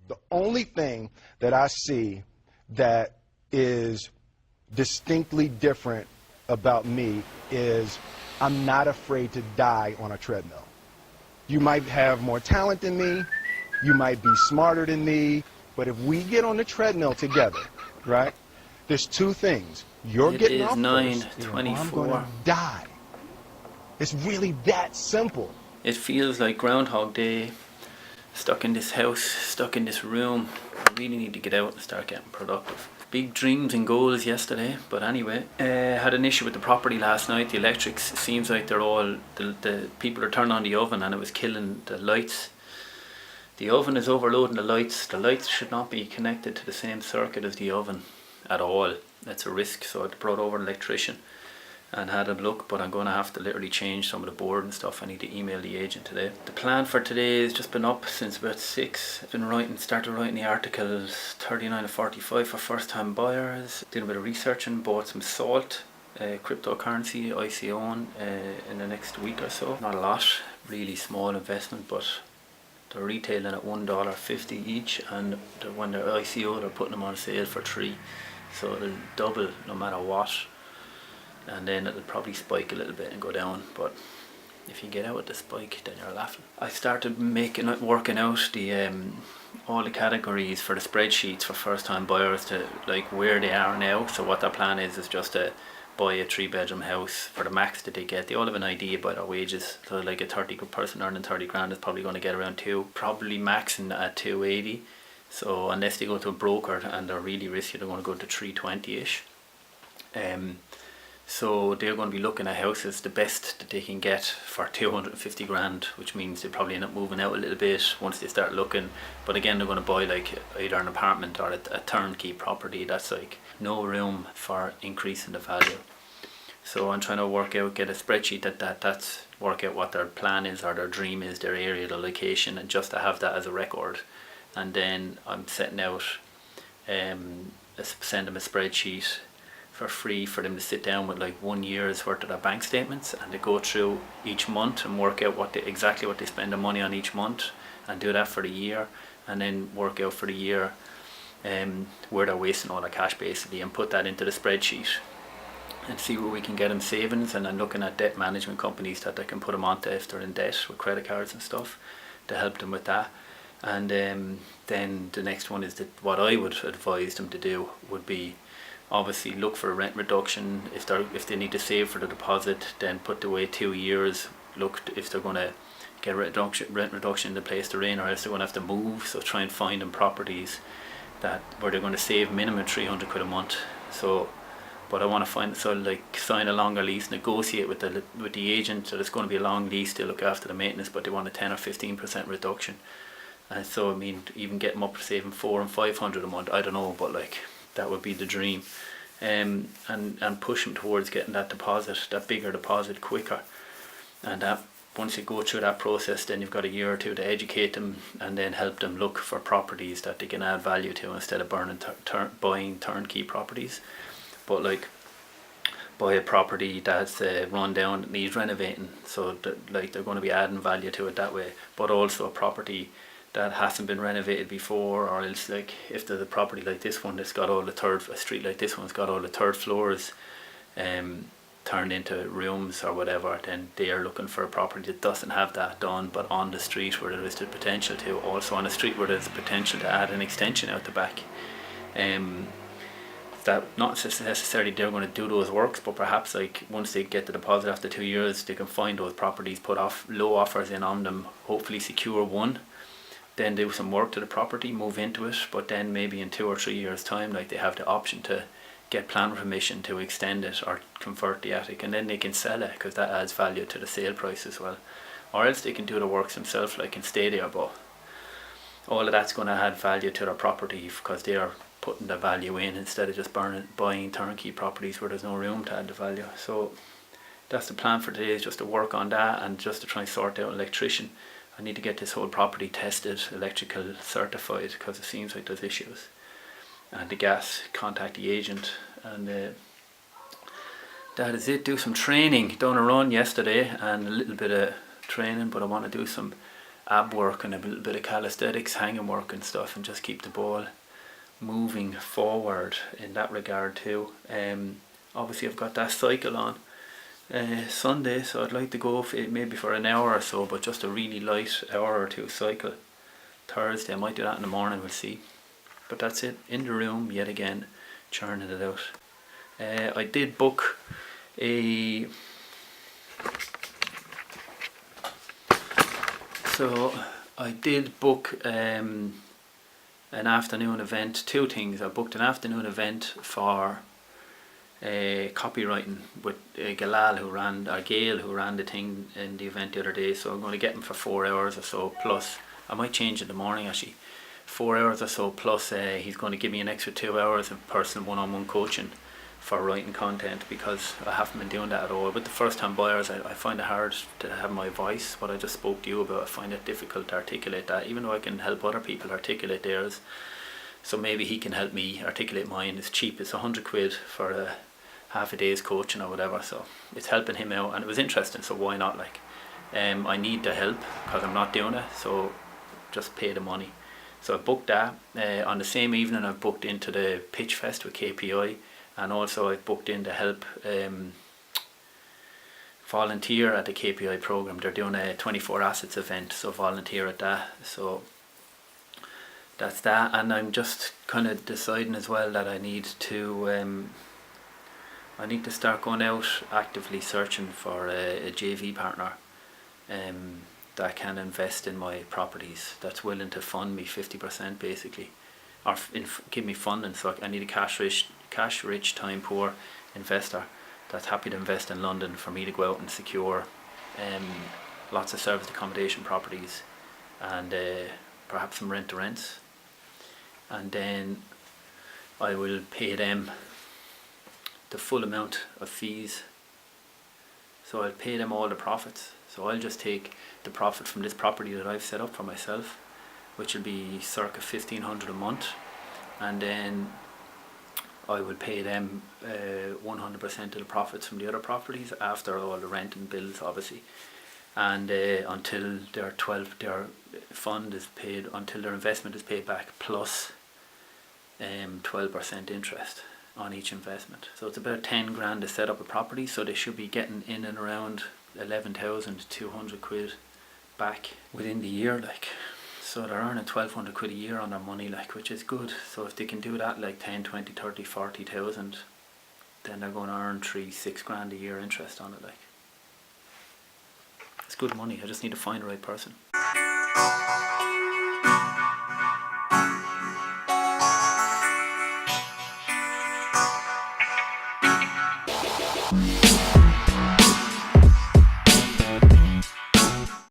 The only thing that I see that is distinctly different about me is I'm not afraid to die on a treadmill. You might have more talent than me, you might be smarter than me, but if we get on the treadmill together, right, there's two things. You're getting off first, or I'm going to die. It's really that simple. It feels like Groundhog Day, stuck in this house, stuck in this room. I really need to get out and start getting productive. Big dreams and goals yesterday, but anyway, had an issue with the property last night. The electrics, seems like they're all, the people are turning on the oven and it was killing the lights. The oven is overloading the lights. The lights should not be connected to the same circuit as the oven at all. That's a risk, so I brought over an electrician and had a look, but I'm going to have to literally change some of the board and stuff. I need to email the agent today. The plan for today has just been up since about 6. I've been started writing the articles 39 to 45 for first time buyers. Did a bit of research and bought some salt, cryptocurrency, ICO in the next week or so. Not a lot, really small investment, but they're retailing at $1.50 each, and when they're ICO they're putting them on sale for $3, so it'll double no matter what. And then it'll probably spike a little bit and go down, but if you get out with the spike then you're laughing. I started working out the all the categories for the spreadsheets for first time buyers to like where they are now. So what their plan is just to buy a 3-bedroom house for the max that they get. They all have an idea about their wages, so like a 30 person earning 30 grand is probably going to get around 2, probably maxing at 280. So unless they go to a broker and they're really risky, they're going to go to 320ish. So they're going to be looking at houses, the best that they can get for 250 grand, which means they probably end up moving out a little bit once they start looking. But again, they're going to buy like either an apartment or a turnkey property that's like no room for increasing the value. So I'm trying to get a spreadsheet that's work out what their plan is or their dream is, their area, their location, and just to have that as a record. And then I'm setting out, send them a spreadsheet for free for them to sit down with like 1 year's worth of their bank statements, and to go through each month and work out exactly what they spend their money on each month, and do that for the year, and then work out for the year where they're wasting all their cash basically, and put that into the spreadsheet and see where we can get them savings. And I'm looking at debt management companies that they can put them onto if they're in debt with credit cards and stuff to help them with that. And then the next one is that what I would advise them to do would be obviously look for a rent reduction. If they need to save for the deposit, then put away 2 years. Look if they're going to get rent reduction in the place they're in, or else they're going to have to move. So try and find them properties where they're going to save minimum 300 quid a month. So, but I want to like sign a longer lease, negotiate with the agent that it's going to be a long lease. They look after the maintenance, but they want a 10 or 15% reduction. And so I mean, even get them up to saving 400 and 500 a month. I don't know, but like, that would be the dream, and push them towards getting that bigger deposit quicker. And that once you go through that process, then you've got a year or two to educate them and then help them look for properties that they can add value to instead of buying turnkey properties. But like, buy a property that's run down, that needs renovating, so that like they're going to be adding value to it that way. But also a property that hasn't been renovated before, or else like if there's a property like this one that's got all a street like this one's got all the third floors turned into rooms or whatever, then they are looking for a property that doesn't have that done, but on the street where there is the potential to, also on a street where there's the potential to add an extension out the back. That not necessarily they're going to do those works, but perhaps like once they get the deposit after 2 years, they can find those properties, put low offers in on them, hopefully secure one, then do some work to the property, move into it, but then maybe in 2 or 3 years time, like they have the option to get plan permission to extend it or convert the attic, and then they can sell it because that adds value to the sale price as well. Or else they can do the works themselves, like, and stay there, but all of that's going to add value to their property because they are putting the value in instead of just buying turnkey properties where there's no room to add the value. So that's the plan for today, is just to work on that and just to try and sort out an electrician. I need to get this whole property tested, electrical certified, because it seems like there's issues. And the gas, contact the agent, and that is it. Do some training. Done a run yesterday and a little bit of training, but I want to do some ab work and a little bit of calisthenics, hanging work and stuff, and just keep the ball moving forward in that regard too. Obviously I've got that cycle on Sunday, so I'd like to go maybe for an hour or so, but just a really light hour or two cycle. Thursday I might do that in the morning, we'll see. But that's it, in the room yet again, churning it out. I did book a an afternoon event. Two things. I booked an afternoon event for copywriting with Gail who ran the thing in the event the other day, so I'm going to get him for 4 hours or so, plus I might change it in the morning actually, 4 hours or so, plus he's going to give me an extra 2 hours of personal one-on-one coaching for writing content, because I haven't been doing that at all. With the first time buyers, I find it hard to have my voice, what I just spoke to you about. I find it difficult to articulate that, even though I can help other people articulate theirs. So maybe he can help me articulate mine. It's cheap, it's £100 for a half a day's coaching or whatever, so it's helping him out, and it was interesting, so why not? Like, I need the help because I'm not doing it, so just pay the money. So I booked that. On the same evening I booked into the Pitch Fest with KPI, and also I booked in to help volunteer at the KPI program. They're doing a 24 assets event, so volunteer at that. So that's that, and I'm just kind of deciding as well that I need to start going out actively searching for a JV partner that can invest in my properties, that's willing to fund me 50% basically, or give me funding. So I need a cash rich, time poor investor that's happy to invest in London for me to go out and secure lots of serviced accommodation properties and perhaps some rent to rents, and then I will pay them the full amount of fees. So I'll pay them all the profits. So I'll just take the profit from this property that I've set up for myself, which will be circa 1,500 a month, and then I will pay them 100% of the profits from the other properties after all the rent and bills, obviously, and until their fund is paid, until their investment is paid back, plus 12% interest on each investment. So it's about 10 grand to set up a property, so they should be getting in and around 11,200 quid back within the year, like. So they're earning 1,200 quid a year on their money, like, which is good. So if they can do that, like 10, 20, 30, 40,000, then they're going to earn 3-6 grand a year interest on it, like. It's good money. I just need to find the right person.